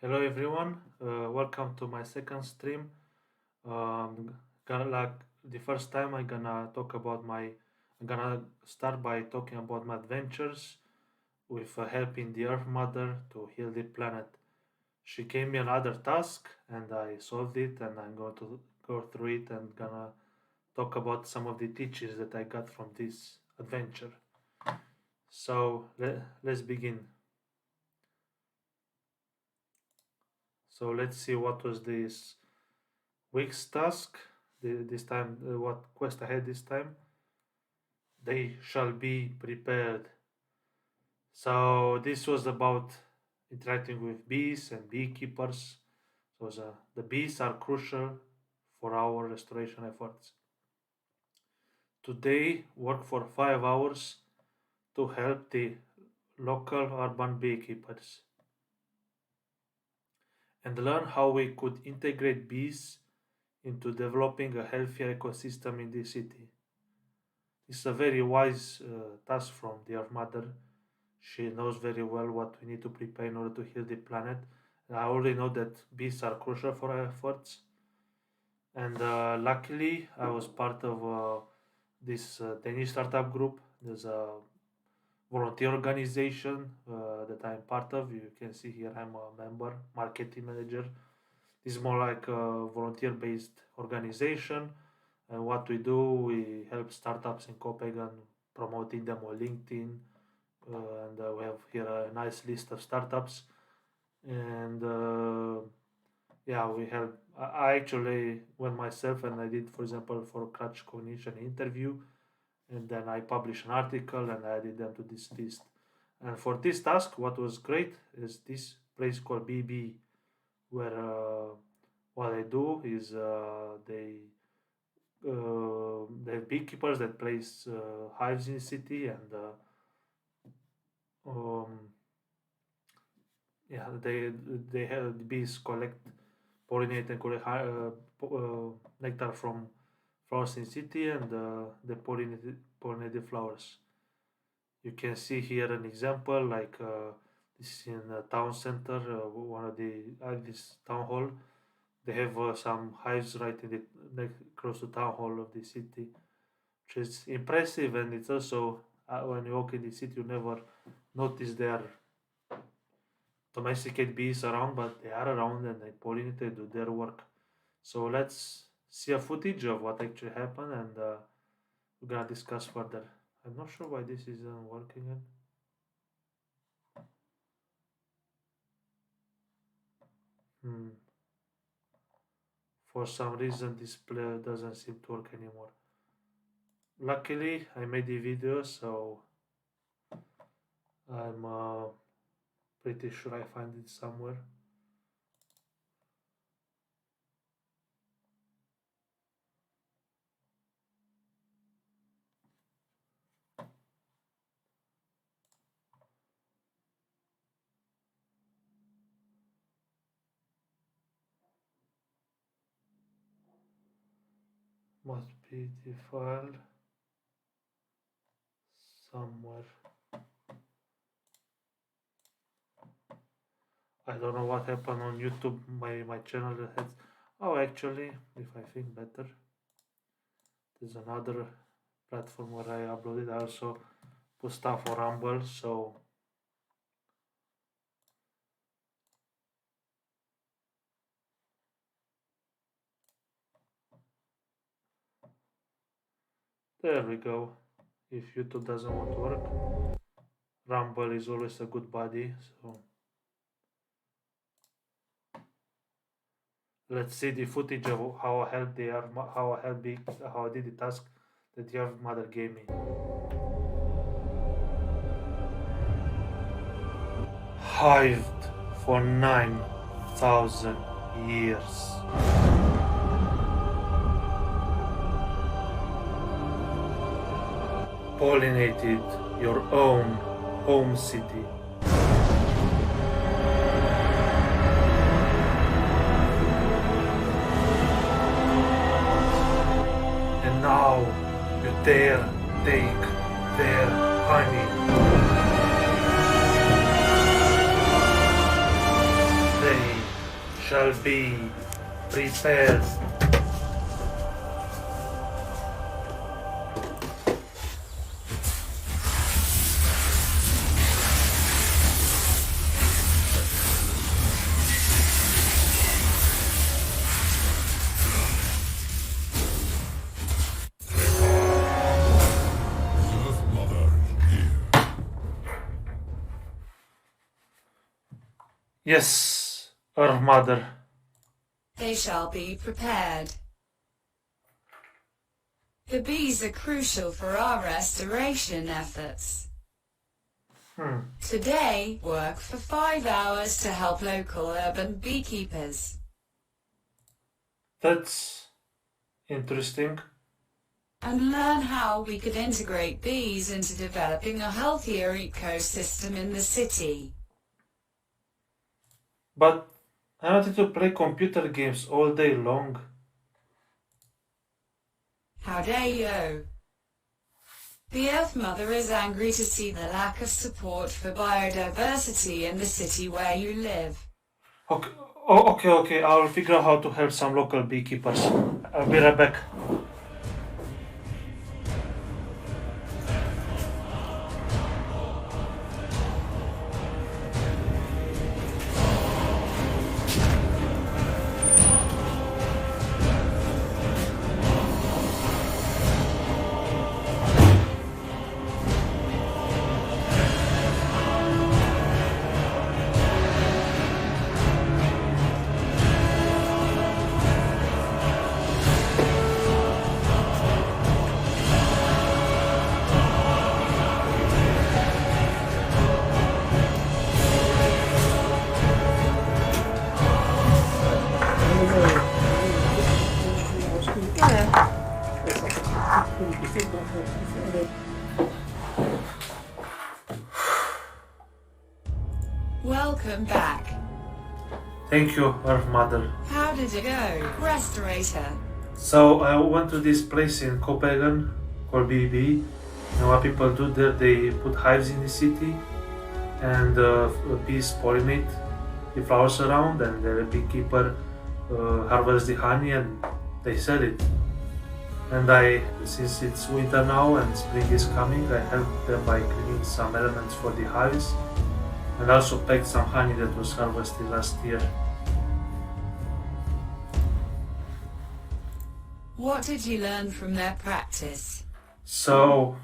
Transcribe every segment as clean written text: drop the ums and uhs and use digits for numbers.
Hello everyone, welcome to my second stream. Gonna like the first time I'm gonna start by talking about my adventures with helping the Earth Mother to heal the planet. She gave me another task and I solved it, and I'm going to go through it and gonna talk about some of the teachings that I got from this adventure. Let's begin. So let's see what was this week's task. This time, what quest I had this time? They shall be prepared. So this was about interacting with bees and beekeepers. The bees are crucial for our restoration efforts. Today, work for 5 hours to help the local urban beekeepers and learn how we could integrate bees into developing a healthier ecosystem in the city. It's a very wise task from the Earth Mother. She knows very well what we need to prepare in order to heal the planet. And I already know that bees are crucial for our efforts. And luckily, I was part of this Danish startup group. There's a volunteer organization that I'm part of. You can see here I'm a member, marketing manager. This is more like a volunteer based organization. And what we do, we help startups in Copenhagen, promoting them on LinkedIn. And we have here a nice list of startups. And yeah, we help. I actually went myself and I did, for example, for Crutch Cognition interview, and then I published an article and I added them to this list. And for this task, what was great is this place called BB, where what they do is they have beekeepers that place hives in the city, and um, yeah, they have the bees collect, pollinate, and collect nectar from flowers in city, and they pollinate the flowers. You can see here an example like this is in a town center, one of the this town hall. They have some hives right in the close to town hall of the city, which is impressive, and it's also when you walk in the city, you never notice there are domesticated bees around, but they are around and they pollinate, they do their work. So let's see a footage of what actually happened, and we're gonna discuss further. I'm not sure why this isn't working. Hmm. For some reason, this player doesn't seem to work anymore. Luckily, I made the video, so I'm pretty sure I find it somewhere. Must be the file somewhere. I don't know what happened on YouTube. My channel has. Oh, actually, if I think better, there's another platform where I uploaded. I also put stuff for Rumble, so there we go. If YouTube doesn't want to work, Rumble is always a good buddy. So let's see the footage of how I helped how I did the task that your mother gave me. Hived for 9,000 years. Pollinated your own home city. And now you dare take their honey. They shall be prepared. Yes, Earth Mother. They shall be prepared. The bees are crucial for our restoration efforts. Today, work for 5 hours to help local urban beekeepers. That's interesting. And learn how we could integrate bees into developing a healthier ecosystem in the city. But I wanted to play computer games all day long. How dare you? The Earth Mother is angry to see the lack of support for biodiversity in the city where you live. Okay. I'll figure out how to help some local beekeepers. I'll be right back. Welcome back. Thank you, Earth Mother. How did it go, Restorator? So I went to this place in Copenhagen called BB. And what people do there, they put hives in the city, and bees pollinate the flowers around, and the beekeeper harvests the honey and they sell it. And since it's winter now and spring is coming, I helped them by cleaning some elements for the hives, and also packed some honey that was harvested last year. What did you learn from their practice? So,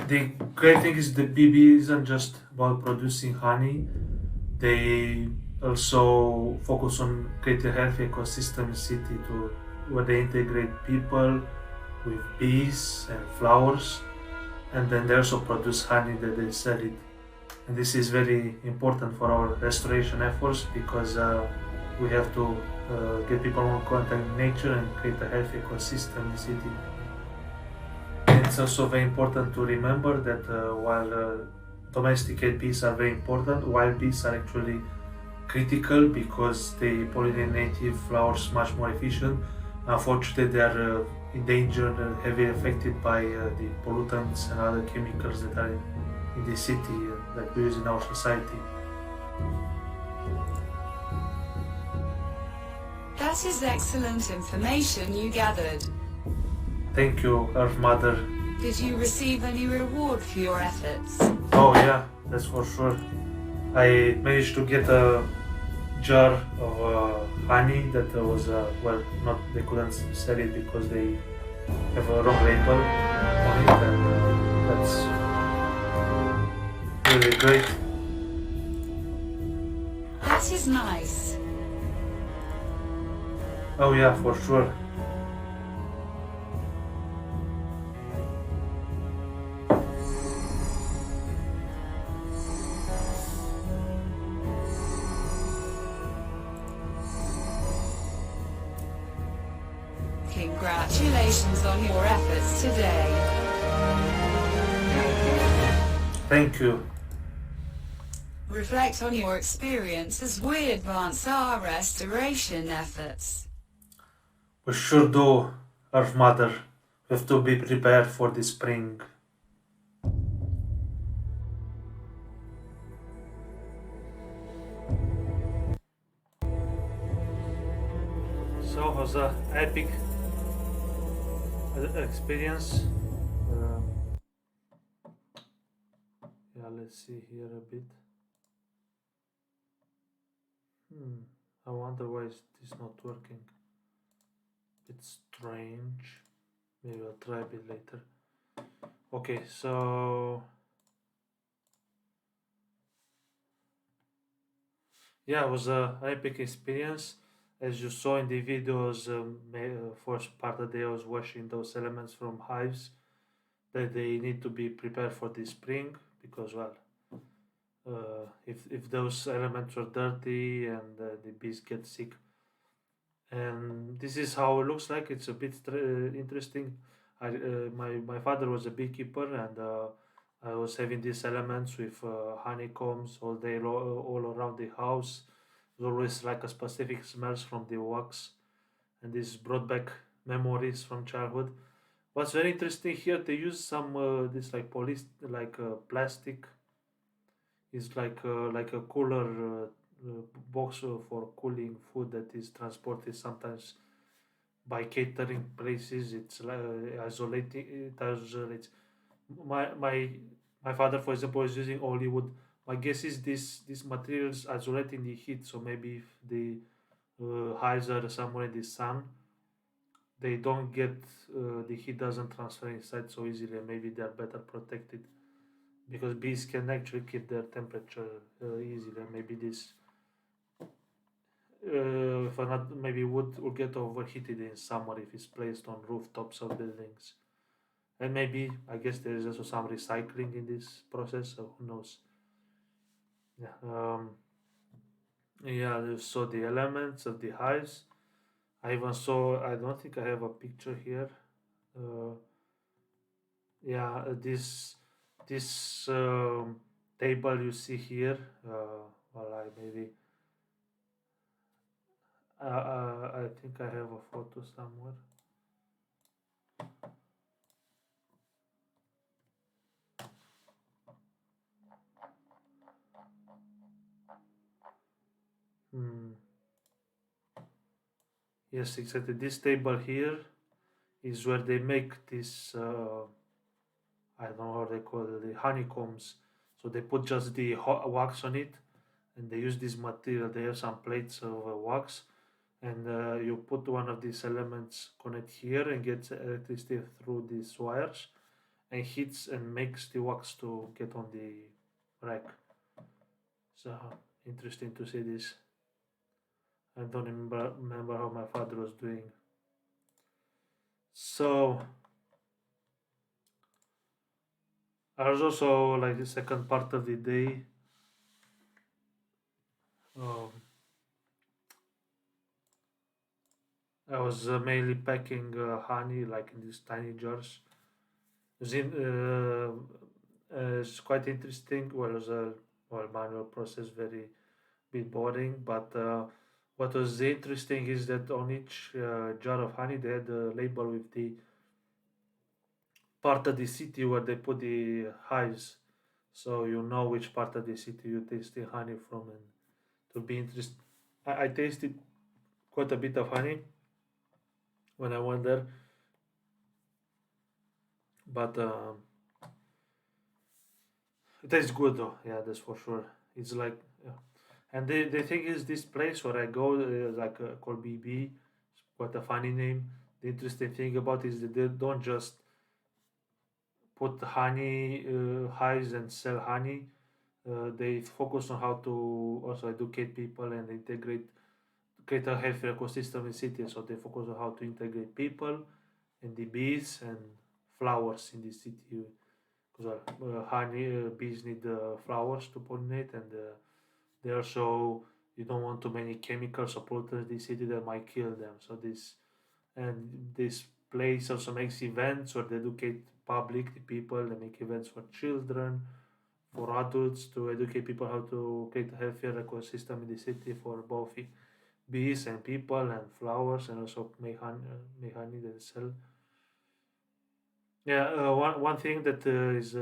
the great thing is the BB isn't just about producing honey. They also focus on creating a healthy ecosystem in the city where they integrate people with bees and flowers, and then they also produce honey that they sell it. And this is very important for our restoration efforts because we have to get people more contact with nature and create a healthy ecosystem in the city. And it's also very important to remember that while domesticated bees are very important, wild bees are actually critical because they pollinate native flowers much more efficient. Unfortunately, they are endangered and heavily affected by the pollutants and other chemicals that are in the city that we use in our society. That is excellent information you gathered. Thank you, Earth Mother. Did you receive any reward for your efforts? Oh yeah, that's for sure. I managed to get a jar of honey that was, they couldn't sell it because they have a wrong label on it, and that's really great. That is nice. Oh yeah, for sure. Congratulations on your efforts today. Thank you. Reflect on your experience as we advance our restoration efforts. We sure do, Earth Mother. We have to be prepared for the spring. was a epic experience. Uh, yeah, let's see here a bit. I wonder why is this not working. It's strange. Maybe I'll try a bit later. Okay, so yeah, it was a epic experience. As you saw in the videos, first part of the day I was washing those elements from hives that they need to be prepared for the spring because well, if those elements are dirty and the bees get sick, and this is how it looks like. It's a bit interesting. My father was a beekeeper, and I was having these elements with honeycombs all day all around the house. There's always like a specific smells from the wax, and this brought back memories from childhood. What's very interesting here, they use some this like plastic. It's like a cooler box for cooling food that is transported sometimes by catering places. It's isolating. It isolates. My father, for example, is using only wood. My guess is this material is isolating the heat. So maybe if the hives are somewhere in the sun, they don't get the heat doesn't transfer inside so easily. Maybe they are better protected because bees can actually keep their temperature easily. Maybe this if not, maybe wood will get overheated in summer if it's placed on rooftops of buildings. And maybe I guess there is also some recycling in this process, so who knows. Yeah, yeah, you saw the elements of the hives. I even saw, I don't think I have a picture here. Yeah, this table you see here, well, I maybe I think I have a photo somewhere. Hmm. Yes, exactly. This table here is where they make this. I don't know how they call it, the honeycombs. So they put just the hot wax on it, and they use this material. They have some plates of wax, and you put one of these elements, connect here, and gets electricity through these wires, and hits and makes the wax to get on the rack. So interesting to see this. I don't remember how my father was doing. So I was also like the second part of the day. Um, I was mainly packing honey like in these tiny jars. It's quite interesting. Well, it was a manual process, very bit boring. But what was interesting is that on each jar of honey, they had a label with the part of the city where they put the hives, so you know which part of the city you taste the honey from, and to be interesting. I tasted quite a bit of honey when I went there, but it tastes good though. Yeah, that's for sure. It's like, yeah. And the thing is, this place where I go, like called BB, it's quite a funny name. The interesting thing about it is that they don't just put honey hives and sell honey. They focus on how to also educate people and create a healthy ecosystem in cities. So they focus on how to integrate people and the bees and flowers in the city. Because honey bees need flowers to pollinate, and they also you don't want too many chemicals or pollutants in the city that might kill them. So this place also makes events where they educate public, the people. They make events for children, for adults, to educate people how to create a healthier ecosystem in the city for both bees and people and flowers, and also make honey that sell. Yeah, one thing that is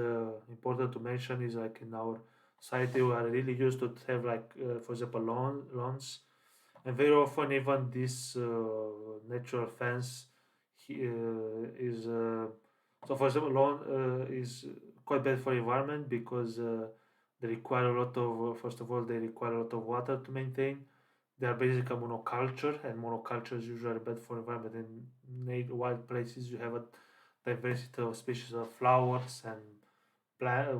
important to mention is like in our society we are really used to have like for example lawns And very often even this natural fence is so for example lawn is quite bad for environment because they require a lot of first of all they require a lot of water to maintain. They are basically monoculture, and monoculture is usually bad for environment. In wild places you have a diversity of species of flowers and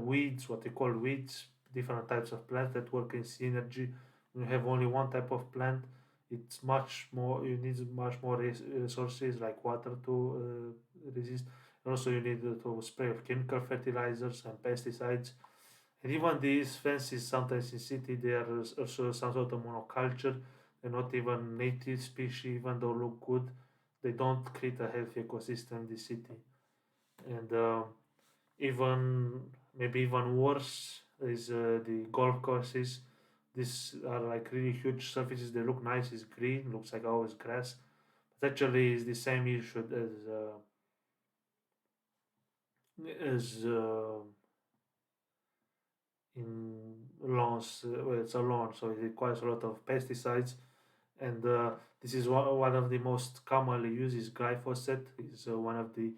weeds, what they call weeds, different types of plants that work in synergy. When you have only one type of plant, it's much more. You need much more resources like water to resist. And also, you need to spray of chemical fertilizers and pesticides. And even these fences, sometimes in city, they are also some sort of monoculture. They're not even native species, even though look good. They don't create a healthy ecosystem in the city. And even maybe even worse is the golf courses. These are like really huge surfaces. They look nice. It's green. Looks like always grass. But actually, it's the same issue as in lawns. Well, it's a lawn, so it requires a lot of pesticides. And this is one of the most commonly used is glyphosate. Is one of the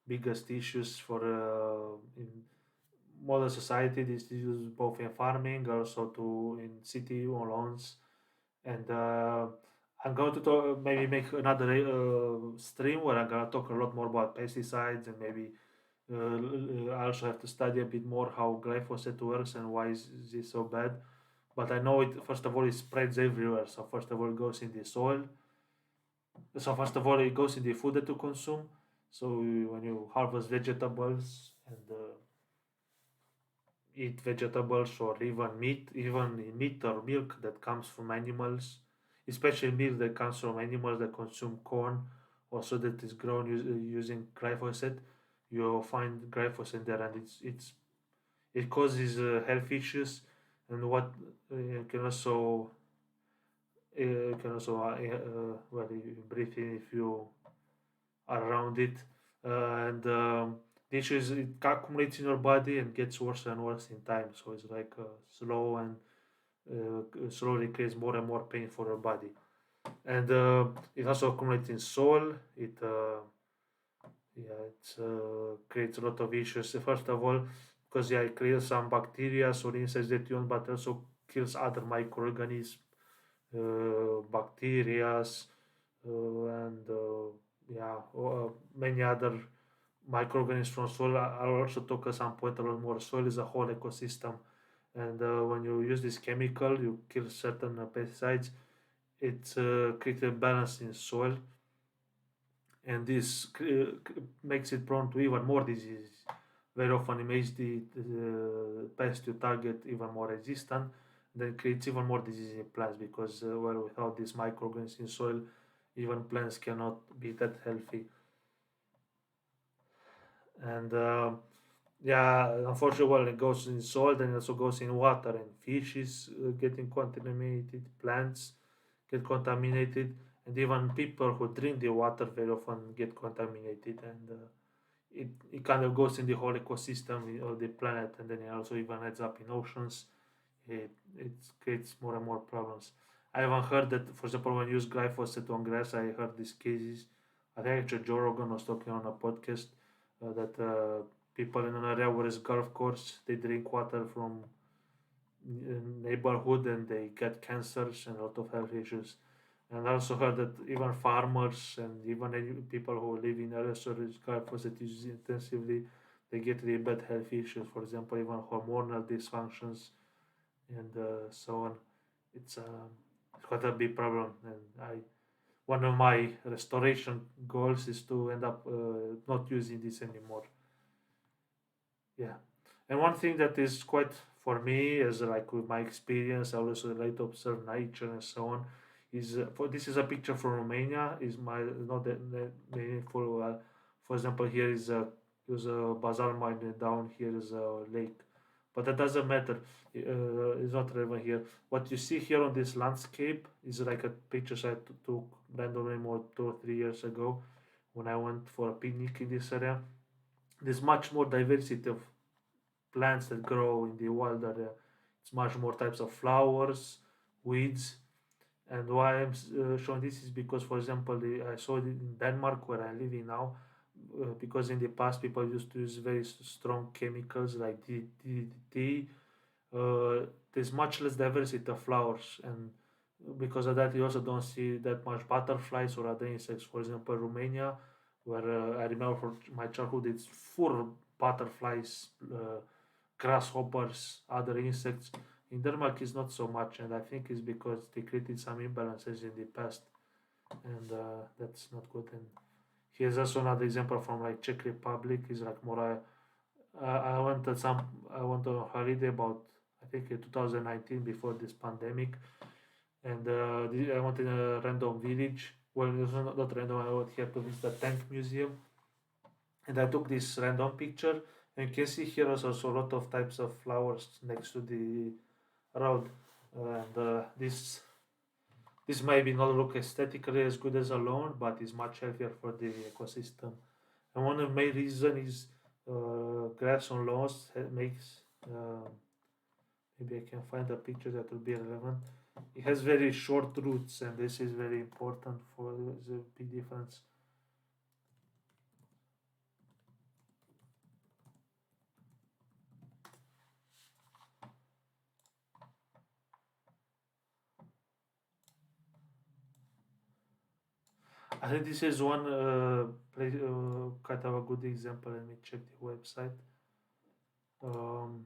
biggest issues for in modern society. This is used both in farming, also to in city or lawns. And I'm going to talk, maybe make another stream where I'm going to talk a lot more about pesticides, and maybe I also have to study a bit more how glyphosate works and why is this so bad. But I know it. First of all, it spreads everywhere. So first of all, it goes in the soil. So first of all, it goes in the food that you consume. So when you harvest vegetables and eat vegetables or even meat, even meat or milk that comes from animals, especially milk that comes from animals that consume corn, also that is grown using glyphosate. You find glyphosate there, and it causes health issues, and what can also well, you breathe in if you are around it, and the issue is it accumulates in your body and gets worse and worse in time. So it's like slow and slowly creates more and more pain for your body. And it also accumulates in soil. It creates a lot of issues. First of all, because it creates some bacteria or insects that you want, but also kills other microorganisms, bacterias, and many other microorganisms from soil. I'll also talk at some point a lot more. Soil is a whole ecosystem, and when you use this chemical, you kill certain pesticides. It creates a balance in soil, and this makes it prone to even more diseases. Very often, it makes the pest you target even more resistant. Then creates even more disease in plants because without these microorganisms in soil, even plants cannot be that healthy. And unfortunately, well, it goes in soil, then it also goes in water, and fish is getting contaminated, plants get contaminated, and even people who drink the water very often get contaminated, and it kind of goes in the whole ecosystem of the planet, and then it also even ends up in oceans. It creates more and more problems. I even heard that, for example, when you use glyphosate on grass, I heard these cases. I think actually Joe Rogan was talking on a podcast that people in an area where it's golf course, they drink water from neighborhood and they get cancers and a lot of health issues. And I also heard that even farmers and even people who live in areas where glyphosate is used intensively, they get really bad health issues. For example, even hormonal dysfunctions and so on. It's quite a big problem, and I one of my restoration goals is to end up not using this anymore. Yeah, and one thing that is quite for me is like with my experience, I also like to observe nature and so on. Is for this is a picture from Romania. Is my not that meaningful. For example, here is a basalt mine, and down here is a lake, but that doesn't matter. It's not relevant here. What you see here on this landscape is like a picture I took randomly more 2 or 3 years ago when I went for a picnic in this area. There's much more diversity of plants that grow in the wild area. It's much more types of flowers, weeds, And why I'm showing this is because, for example, I saw it in Denmark where I'm living now, because in the past people used to use very strong chemicals like DDT. There's much less diversity of flowers, and because of that, you also don't see that much butterflies or other insects. For example, Romania, where I remember from my childhood, it's full of butterflies, grasshoppers, other insects. In Denmark, is not so much, and I think it's because they created some imbalances in the past, and that's not good. And here's also another example from like Czech Republic. Is like more. I went on a holiday about I think 2019 before this pandemic, and I went in a random village. Well, it was not random. I went here to visit the tank museum, and I took this random picture. And you can see here also a lot of types of flowers next to the road, and this maybe not look aesthetically as good as a lawn, but is much healthier for the ecosystem. And one of the main reason is grass on lawns makes. Maybe I can find a picture that will be relevant. It has very short roots, and this is very important for the big difference. I think this is one kind of a good example. Let me check the website. Um,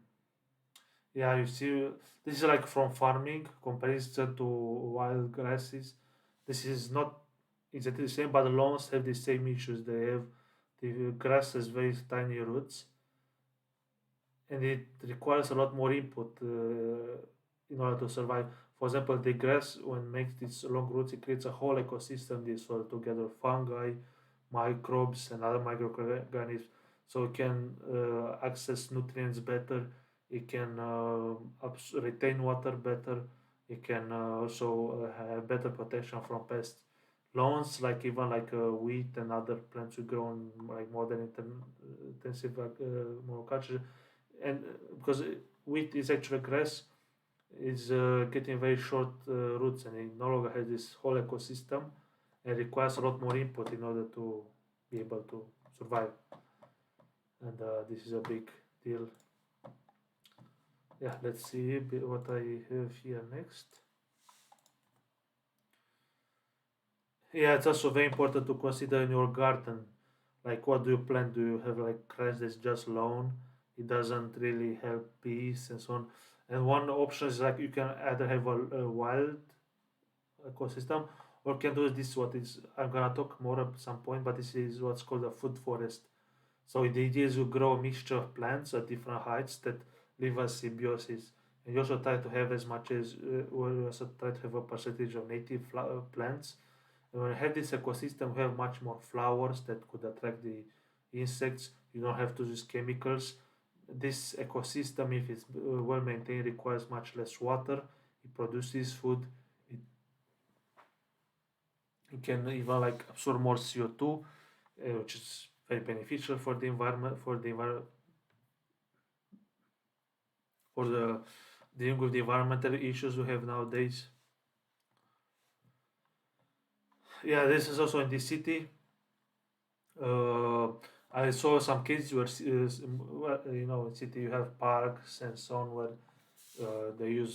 yeah, you see, this is like from farming comparison to wild grasses. This is not exactly the same, but the lawns have the same issues. They have the grass has very tiny roots, and it requires a lot more input in order to survive. For example, the grass, when makes these long roots, it creates a whole ecosystem. This soil together, fungi, microbes, and other microorganisms, so it can access nutrients better. It can retain water better. It can also have better protection from pests. Lawns, like even like wheat and other plants we grow in like modern intensive monoculture, and because wheat is actually grass, is getting very short roots, and it no longer has this whole ecosystem, and requires a lot more input in order to be able to survive. And this is a big deal. Yeah, let's see what I have here next. Yeah, it's also very important to consider in your garden, like what do you plant? Do you have like grass that's just lawn? It doesn't really help bees and so on. And one option is like you can either have a wild ecosystem, or can do this. What is I'm gonna talk more at some point, but this is what's called a food forest. So the idea is you grow a mixture of plants at different heights that live as symbiosis, and you also try to have as much as well, you also try to have a percentage of native plants. And when you have this ecosystem, you have much more flowers that could attract the insects. You don't have to use chemicals. This ecosystem, if it's well maintained, requires much less water. It produces food. It, it can even like absorb more CO2, which is very beneficial for the environment, for the dealing with the environmental issues we have nowadays. Yeah, this is also in the city. Uh, I saw some cases where, in city you have parks and so on where we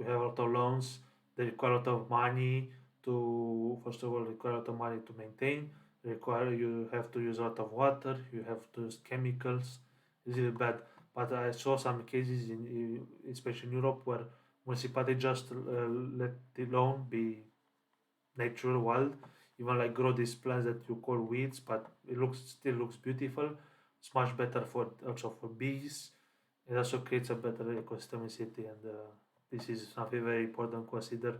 have a lot of loans. They require a lot of money to, first of all, require a lot of money to maintain. You have to use a lot of water. You have to use chemicals. It's really bad. But I saw some cases especially in Europe, where municipality just let the loan be natural, wild, even like grow these plants that you call weeds, but it still looks beautiful. It's much better for also for bees. It also creates a better ecosystem in city, and this is something very important to consider.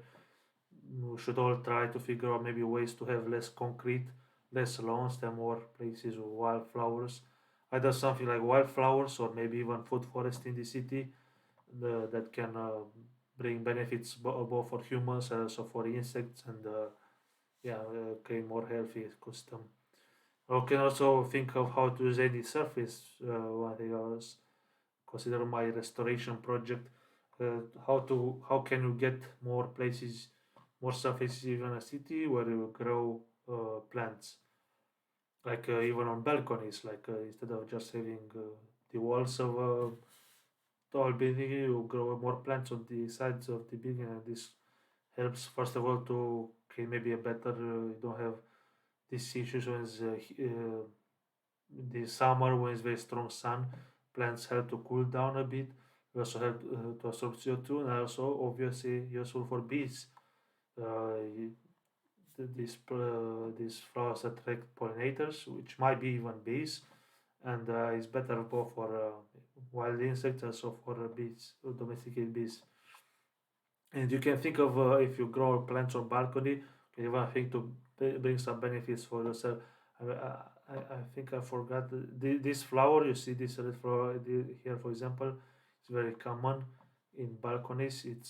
We should all try to figure out maybe ways to have less concrete, less lawns, and more places with wildflowers. Either something like wildflowers or maybe even food forest in the city that can bring benefits both for humans and also for insects, and create more healthy ecosystem. I can also think of how to use any surface. One thing I was consider my restoration project. How can you get more places more surfaces even a city where you grow plants, like even on balconies, like instead of just having the walls of a tall building, you grow more plants on the sides of the building, and this helps first of all to create maybe a better. You don't have these issues when it's, the summer when it's very strong sun. Plants help to cool down a bit. They also help to absorb CO2, and also obviously useful for bees. Uh, these flowers attract pollinators, which might be even bees, and it's better both for wild insects also for bees, domesticated bees. And you can think of if you grow plants on balcony, you can even think to bring some benefits for yourself. I think I forgot this flower. You see this red flower here, for example, it's very common in balconies. It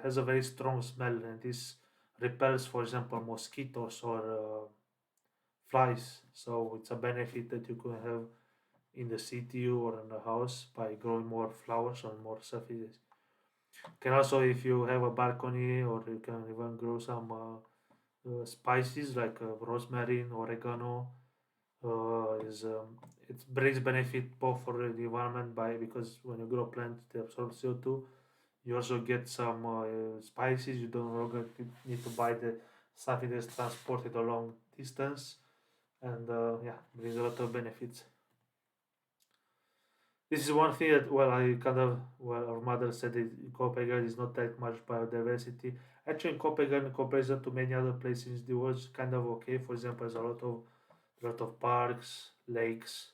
has a very strong smell, and this repels, for example, mosquitoes or flies. So it's a benefit that you can have in the city or in the house by growing more flowers on more surfaces. Can also, if you have a balcony, or you can even grow some spices like rosemary, oregano. Is It brings benefit both for the environment by because when you grow plants, they absorb CO2. You also get some spices. You don't longer need to buy the something that's transported a long distance, and yeah, brings a lot of benefits. This is one thing that, well, I kind of, well, our mother said it, in Copenhagen is not that much biodiversity. Actually, in Copenhagen, in comparison to many other places in the world, it's kind of okay. For example, there's a lot of parks, lakes,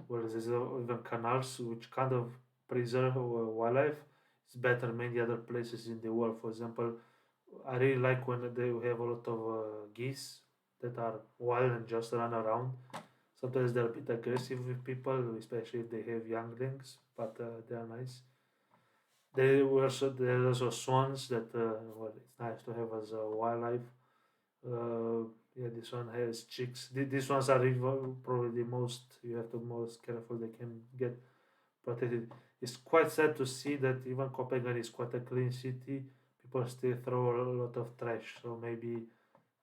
where there's even canals, which kind of preserve wildlife. It's better than many other places in the world. For example, I really like when they have a lot of geese that are wild and just run around. Sometimes they're a bit aggressive with people, especially if they have younglings, but they are nice. There's also swans that, well, it's nice to have as a wildlife. Yeah, this one has chicks. These ones are probably the most, you have to be most careful they can get protected. It's quite sad to see that even Copenhagen is quite a clean city. People still throw a lot of trash. So maybe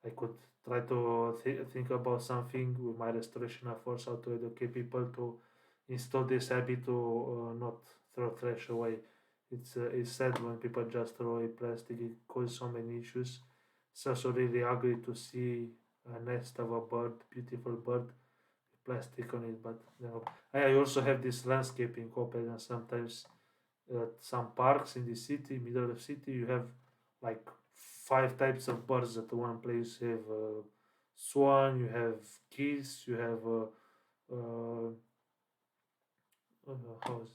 I could try to think about something with my restoration efforts, how to educate people to install this habit to not throw trash away. It's sad when people just throw away plastic. It causes so many issues. It's also really ugly to see a nest of a bird, beautiful bird, with plastic on it. But I also have this landscape in Copenhagen. Sometimes at some parks in the city, middle of the city, you have like five types of birds at one place. You have swan, you have geese, you have uh, how's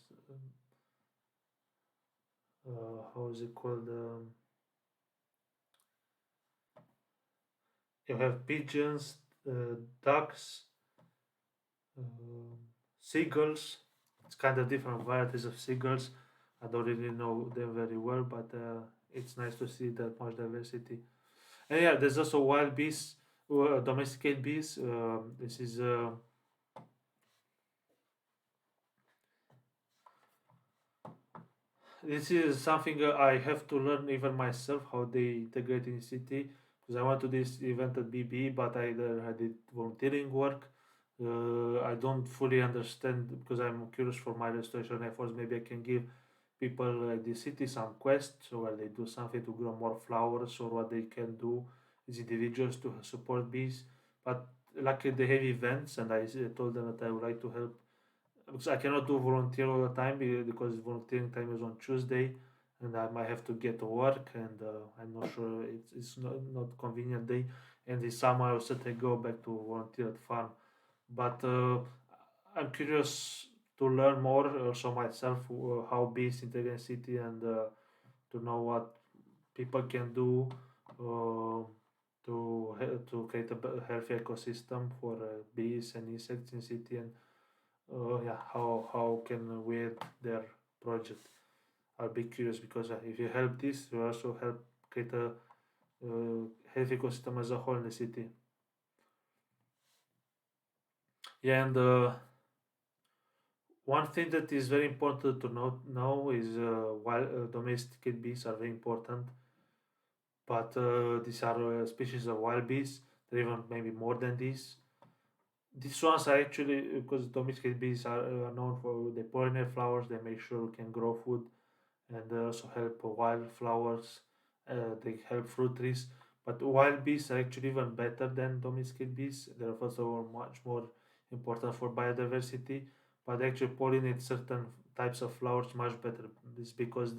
how is it called? You have pigeons, ducks, um, seagulls. It's kind of different varieties of seagulls. I don't really know them very well, but it's nice to see that much diversity. And yeah, there's also wild bees, domesticated bees. This is something I have to learn even myself how they integrate in city because I went to this event at BB, but I did volunteering work. I don't fully understand because I'm curious for my restoration efforts. Maybe I can give people at the city some quests where they do something to grow more flowers or what they can do as individuals to support bees. But luckily they have events, and I told them that I would like to help because I cannot do volunteer all the time because volunteering time is on Tuesday, and I might have to get to work, and I'm not sure it's not convenient day. And this summer I also go back to volunteer at farm, but I'm curious to learn more also myself how bees integrate city and to know what people can do uh, to create a healthy ecosystem for bees and insects in city and yeah, how can we aid their project? I'll be curious because if you help this, you also help create a healthy ecosystem as a whole in the city. Yeah, and one thing that is very important to note now is while domesticated bees are very important, but these are species of wild bees. There are even maybe more than these. These ones are actually, because domesticated bees are known for they pollinate flowers, they make sure we can grow food, and they also help wildflowers. They help fruit trees. But wild bees are actually even better than domesticated bees. They're first of all much more important for biodiversity, but they actually pollinate certain types of flowers much better. This is because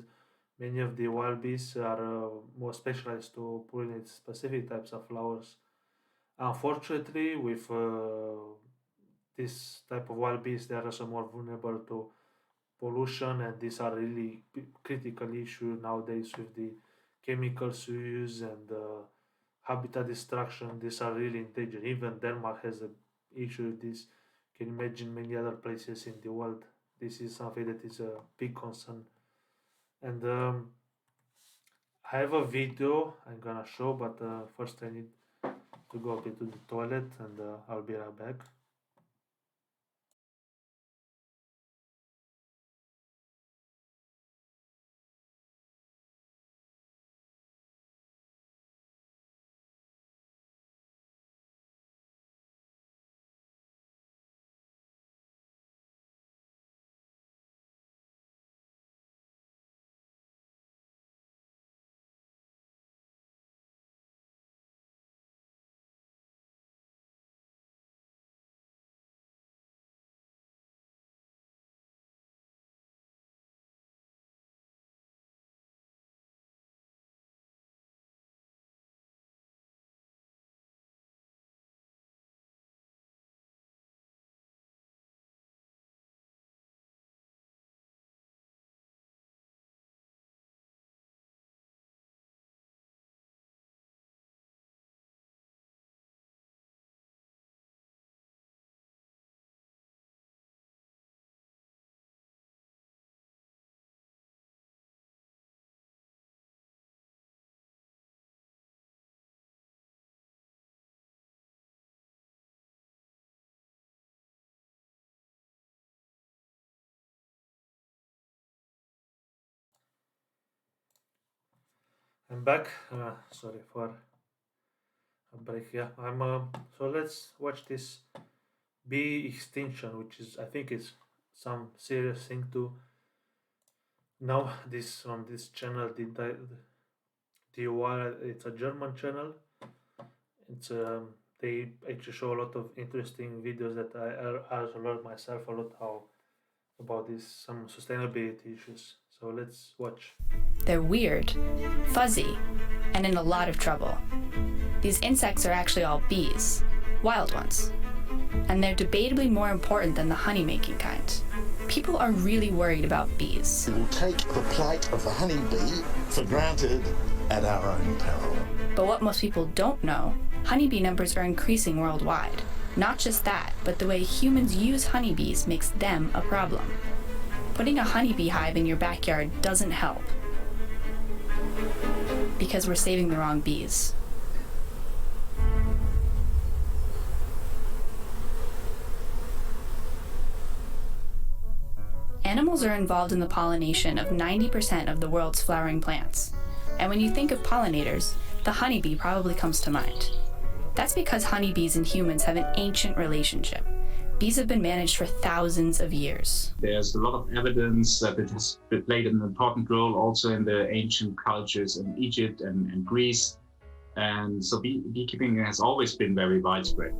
many of the wild bees are more specialized to pollinate specific types of flowers. Unfortunately, with this type of wild bees, they are also more vulnerable to pollution, and these are really critical issue nowadays with the chemicals we use and habitat destruction. These are really endangered. Even Denmark has a issue with this. You can imagine many other places in the world. This is something that is a big concern. And I have a video I'm gonna show, but first I need to go a bit to the toilet, and I'll be right back. I'm back. Sorry for a break. Yeah, I'm. So let's watch this bee extinction, which is I think is some serious thing to know. This on this channel, the Wild. It's a German channel. It's they actually show a lot of interesting videos that I also learned myself a lot how about this some sustainability issues. So let's watch. They're weird, fuzzy, and in a lot of trouble. These insects are actually all bees, wild ones. And they're debatably more important than the honey-making kind. People are really worried about bees. We will take the plight of the honeybee for granted at our own peril. But what most people don't know, honeybee numbers are increasing worldwide. Not just that, but the way humans use honeybees makes them a problem. Putting a honeybee hive in your backyard doesn't help. Because we're saving the wrong bees. Animals are involved in the pollination of 90% of the world's flowering plants. And when you think of pollinators, the honeybee probably comes to mind. That's because honeybees and humans have an ancient relationship. Bees have been managed for thousands of years. There's a lot of evidence that it has played an important role also in the ancient cultures in Egypt and Greece. And so beekeeping has always been very widespread.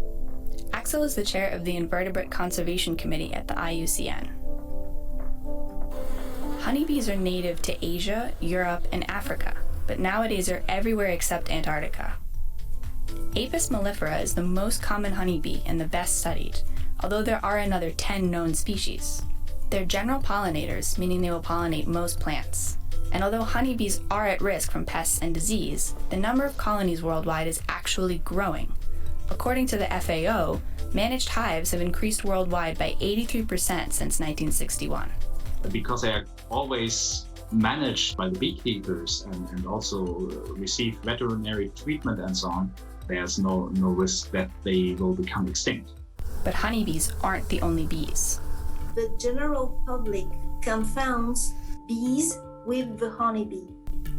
Axel is the chair of the Invertebrate Conservation Committee at the IUCN. Honeybees are native to Asia, Europe, and Africa, but nowadays are everywhere except Antarctica. Apis mellifera is the most common honeybee and the best studied, although there are another 10 known species. They're general pollinators, meaning they will pollinate most plants. And although honeybees are at risk from pests and disease, the number of colonies worldwide is actually growing. According to the FAO, managed hives have increased worldwide by 83% since 1961. Because they are always managed by the beekeepers and also receive veterinary treatment and so on, there's no risk that they will become extinct. But honeybees aren't the only bees. The general public confounds bees with the honeybee.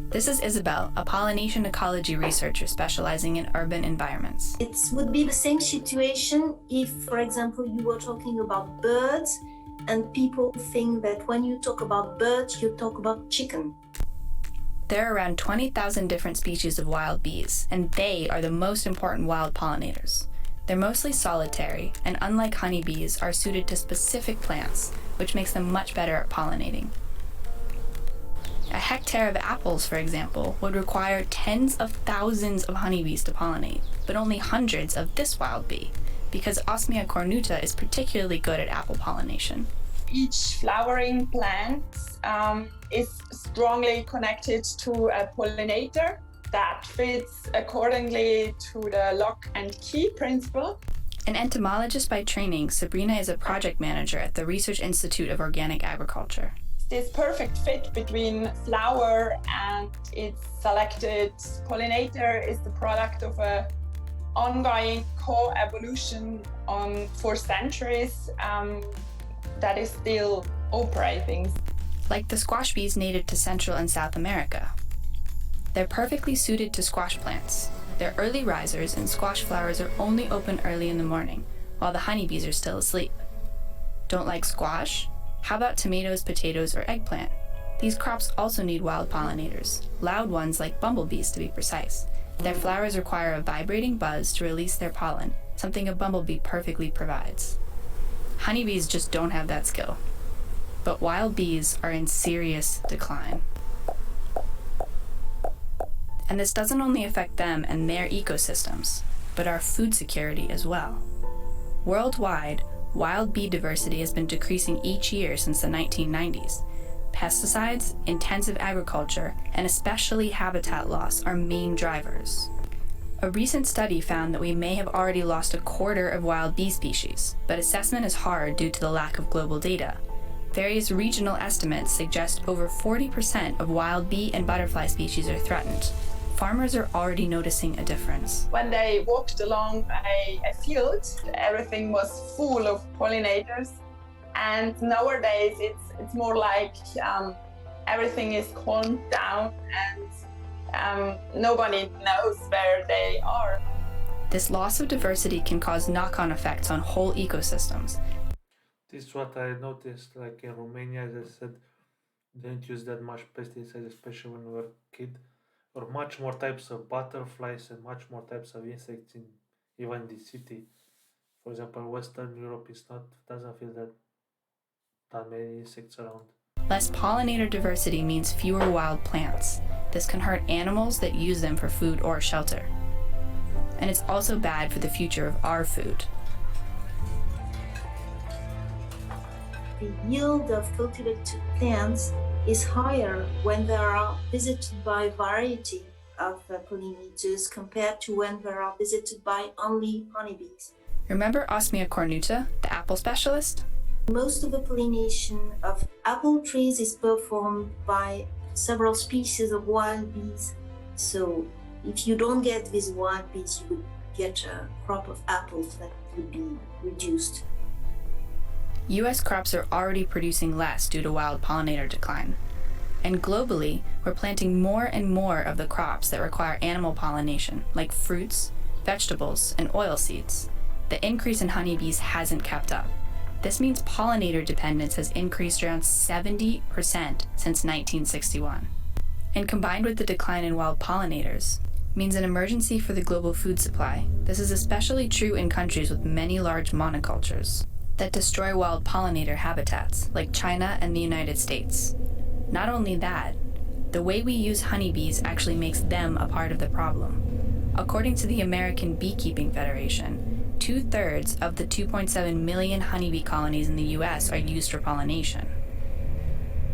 This is Isabel, a pollination ecology researcher specializing in urban environments. It would be the same situation if, for example, you were talking about birds and people think that when you talk about birds, you talk about chicken. There are around 20,000 different species of wild bees, and they are the most important wild pollinators. They're mostly solitary, and unlike honeybees, are suited to specific plants, which makes them much better at pollinating. A hectare of apples, for example, would require tens of thousands of honeybees to pollinate, but only hundreds of this wild bee, because Osmia cornuta is particularly good at apple pollination. Each flowering plant is strongly connected to a pollinator that fits accordingly to the lock and key principle. An entomologist by training, Sabrina is a project manager at the Research Institute of Organic Agriculture. This perfect fit between flower and its selected pollinator is the product of an ongoing co-evolution for centuries that is still operating. Like the squash bees native to Central and South America. They're perfectly suited to squash plants. They're early risers, and squash flowers are only open early in the morning, while the honeybees are still asleep. Don't like squash? How about tomatoes, potatoes, or eggplant? These crops also need wild pollinators, loud ones like bumblebees to be precise. Their flowers require a vibrating buzz to release their pollen, something a bumblebee perfectly provides. Honeybees just don't have that skill. But wild bees are in serious decline. And this doesn't only affect them and their ecosystems, but our food security as well. Worldwide, wild bee diversity has been decreasing each year since the 1990s. Pesticides, intensive agriculture, and especially habitat loss are main drivers. A recent study found that we may have already lost a quarter of wild bee species, but assessment is hard due to the lack of global data. Various regional estimates suggest over 40% of wild bee and butterfly species are threatened. Farmers are already noticing a difference. When they walked along a field, everything was full of pollinators. And nowadays it's more like everything is calmed down and nobody knows where they are. This loss of diversity can cause knock-on effects on whole ecosystems. This is what I noticed, like in Romania, as I said, didn't use that much pesticides, especially when we were a kid, or much more types of butterflies and much more types of insects in even the city. For example, Western Europe doesn't feel that many insects around. Less pollinator diversity means fewer wild plants. This can hurt animals that use them for food or shelter. And it's also bad for the future of our food. The yield of cultivated plants is higher when they are visited by a variety of pollinators compared to when they are visited by only honeybees. Remember Osmia cornuta, the apple specialist? Most of the pollination of apple trees is performed by several species of wild bees. So if you don't get these wild bees, you would get a crop of apples that would be reduced. US crops are already producing less due to wild pollinator decline. And globally, we're planting more and more of the crops that require animal pollination, like fruits, vegetables, and oilseeds. The increase in honeybees hasn't kept up. This means pollinator dependence has increased around 70% since 1961. And combined with the decline in wild pollinators, means an emergency for the global food supply. This is especially true in countries with many large monocultures that destroy wild pollinator habitats, like China and the United States. Not only that, the way we use honeybees actually makes them a part of the problem. According to the American Beekeeping Federation, 2/3 of the 2.7 million honeybee colonies in the US are used for pollination.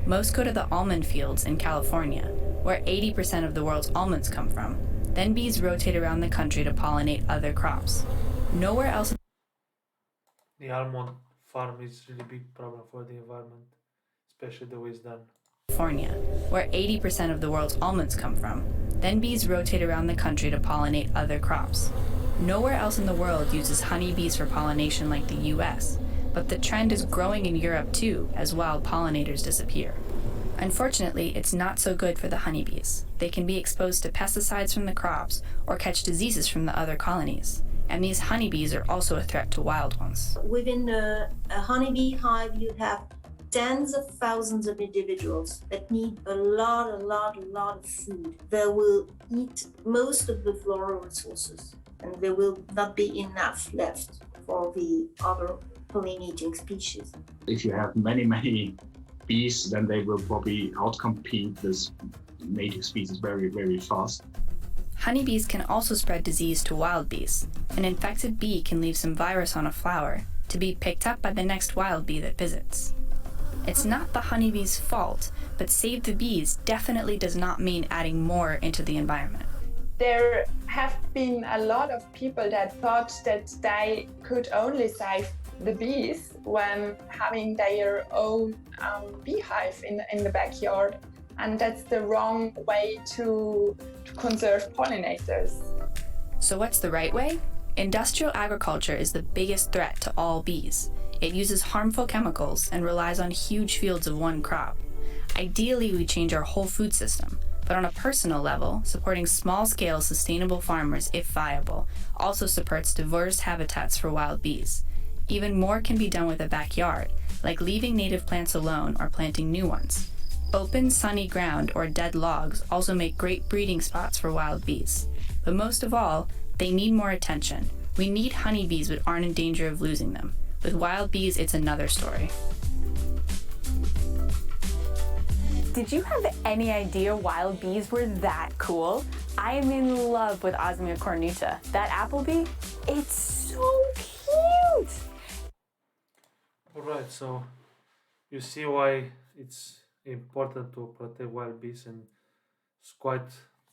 Most go to the almond fields in California, where 80% of the world's almonds come from. Then bees rotate around the country to pollinate other crops. Nowhere else. The almond farm is really big problem for the environment, especially the way it's done. California, where 80% of the world's almonds come from. Then bees rotate around the country to pollinate other crops. Nowhere else in the world uses honeybees for pollination like the US, but the trend is growing in Europe too as wild pollinators disappear. Unfortunately, it's not so good for the honeybees. They can be exposed to pesticides from the crops or catch diseases from the other colonies. And these honeybees are also a threat to wild ones. Within a honeybee hive, you have tens of thousands of individuals that need a lot of food. They will eat most of the floral resources, and there will not be enough left for the other pollinating species. If you have many bees, then they will probably outcompete this native species very fast. Honeybees can also spread disease to wild bees. An infected bee can leave some virus on a flower to be picked up by the next wild bee that visits. It's not the honeybee's fault, but save the bees definitely does not mean adding more into the environment. There have been a lot of people that thought that they could only save the bees when having their own beehive in the backyard. And that's the wrong way to conserve pollinators. So what's the right way? Industrial agriculture is the biggest threat to all bees. It uses harmful chemicals and relies on huge fields of one crop. Ideally, we change our whole food system, but on a personal level, supporting small-scale sustainable farmers, if viable, also supports diverse habitats for wild bees. Even more can be done with a backyard, like leaving native plants alone or planting new ones. Open, sunny ground or dead logs also make great breeding spots for wild bees. But most of all, they need more attention. We need honeybees but aren't in danger of losing them. With wild bees, it's another story. Did you have any idea wild bees were that cool? I am in love with Osmia cornuta. That apple bee, it's so cute! Alright, so you see why it's important to protect wild bees, and it's quite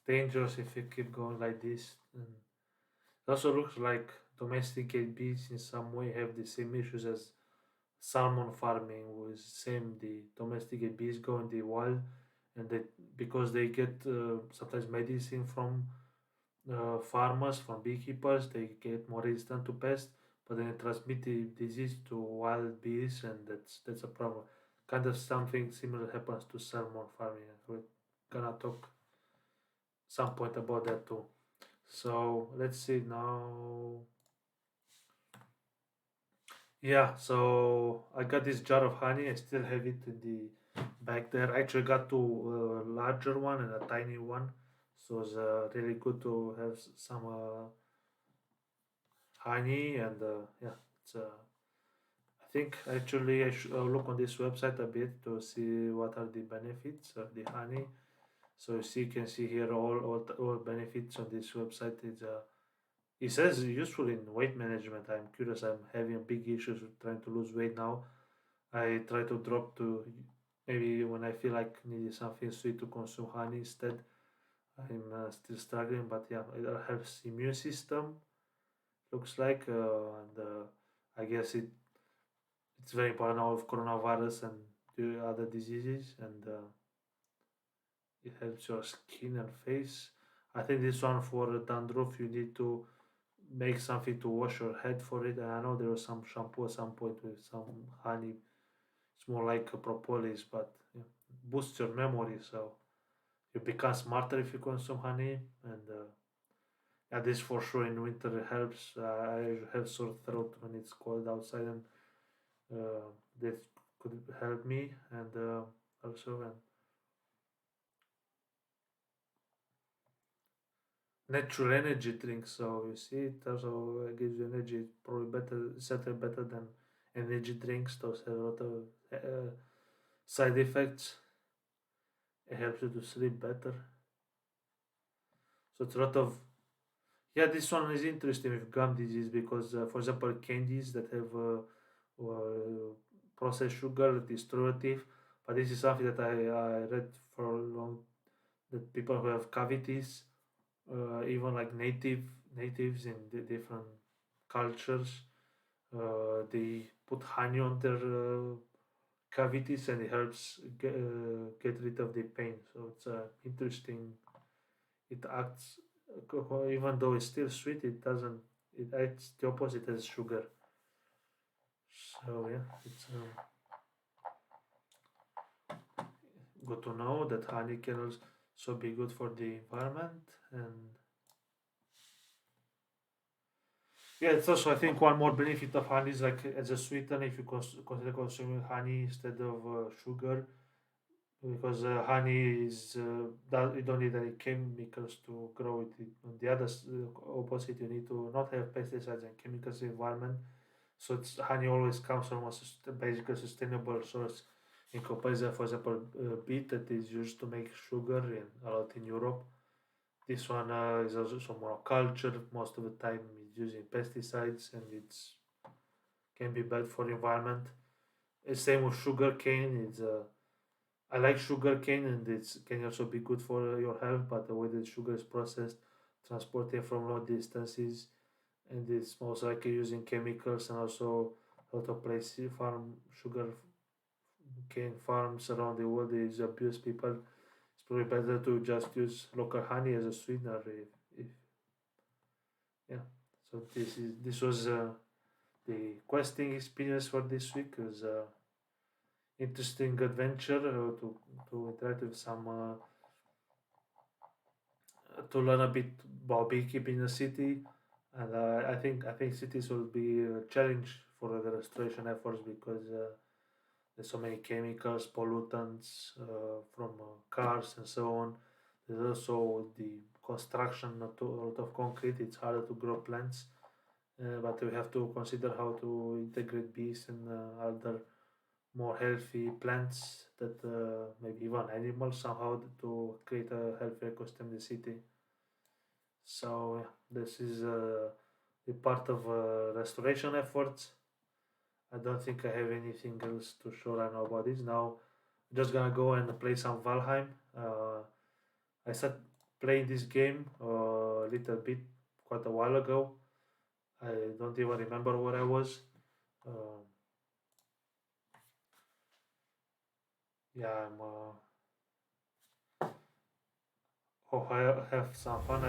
dangerous if you keep going like this. And it also looks like domesticated bees in some way have the same issues as salmon farming, with the domesticated bees go in the wild, and because they get sometimes medicine from farmers, from beekeepers, they get more resistant to pests, but then transmit the disease to wild bees, and that's a problem. Kind of something similar happens to salmon farming. We're gonna talk some point about that too. So let's see now. Yeah, so I got this jar of honey. I still have it in the back there. I actually got two larger one and a tiny one. So it's really good to have some honey, and yeah, it's I think actually I should look on this website a bit to see what are the benefits of the honey. So you can see here all benefits on this website. It says useful in weight management. I'm curious. I'm having big issues with trying to lose weight now. I try to drop to maybe when I feel like needing something sweet to consume honey instead. I'm still struggling, but yeah, it helps immune system. Looks like, and I guess it's very important now with coronavirus and the other diseases, and it helps your skin and face. I think this one for dandruff, you need to make something to wash your head for it. And I know there was some shampoo at some point with some honey. It's more like a propolis, but yeah, boosts your memory. So you become smarter if you consume honey. And yeah, this for sure in winter helps. I have sore throat when it's cold outside, and that could help me. And also, and natural energy drinks. So you see, it also gives you energy. Probably better, certainly better than energy drinks. Those have a lot of side effects. It helps you to sleep better. So it's a lot of, yeah. This one is interesting with gum disease because, for example, candies that have processed sugar, restorative. But this is something that I read for a long, that people who have cavities, even like natives in the different cultures, they put honey on their cavities, and it helps get rid of the pain. So it's interesting. It acts, even though it's still sweet, it doesn't. It acts the opposite as sugar. So yeah, it's good to know that honey can also be good for the environment. And yeah, it's also, I think, one more benefit of honey is like as a sweetener, if you consider consuming honey instead of sugar, because honey is that you don't need any chemicals to grow it. On the other opposite, you need to not have pesticides and chemicals in the environment. So honey always comes from a basically sustainable source. In comparison, for example, beet that is used to make sugar a lot in Europe. This one is also more cultured. Most of the time, it's using pesticides, and it's can be bad for the environment. Same with sugar cane. It's I like sugar cane, and it can also be good for your health. But the way that sugar is processed, transported from long distances, and it's most likely using chemicals, and also a lot of places farm sugar cane farms around the world. They abuse people. It's probably better to just use local honey as a sweetener. If yeah. So this was the questing experience for this week. It was interesting adventure to interact with some to learn a bit about beekeeping in the city, and I think cities will be a challenge for the restoration efforts because there's so many chemicals, pollutants from cars and so on. There's also the construction, a lot of concrete. It's harder to grow plants, but we have to consider how to integrate bees and other more healthy plants that maybe even animals somehow to create a healthy ecosystem in the city. So yeah, this is the part of restoration efforts. I don't think I have anything else to show right now about this. Now, I'm just gonna go and play some Valheim. I started playing this game a little bit quite a while ago. I don't even remember where I was. Yeah, I'm. Hope I have some fun.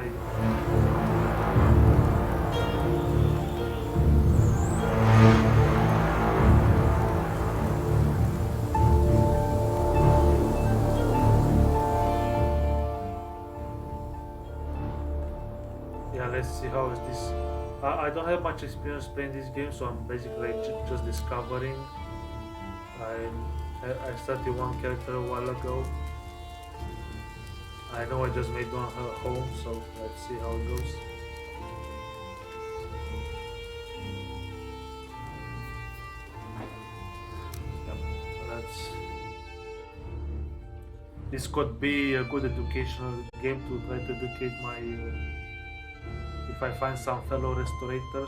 Yeah, let's see how is this. I don't have much experience playing this game, so I'm basically just discovering. I started one character a while ago. I know I just made one home, so let's see how it goes. Yep, this could be a good educational game to try to educate my if I find some fellow restorators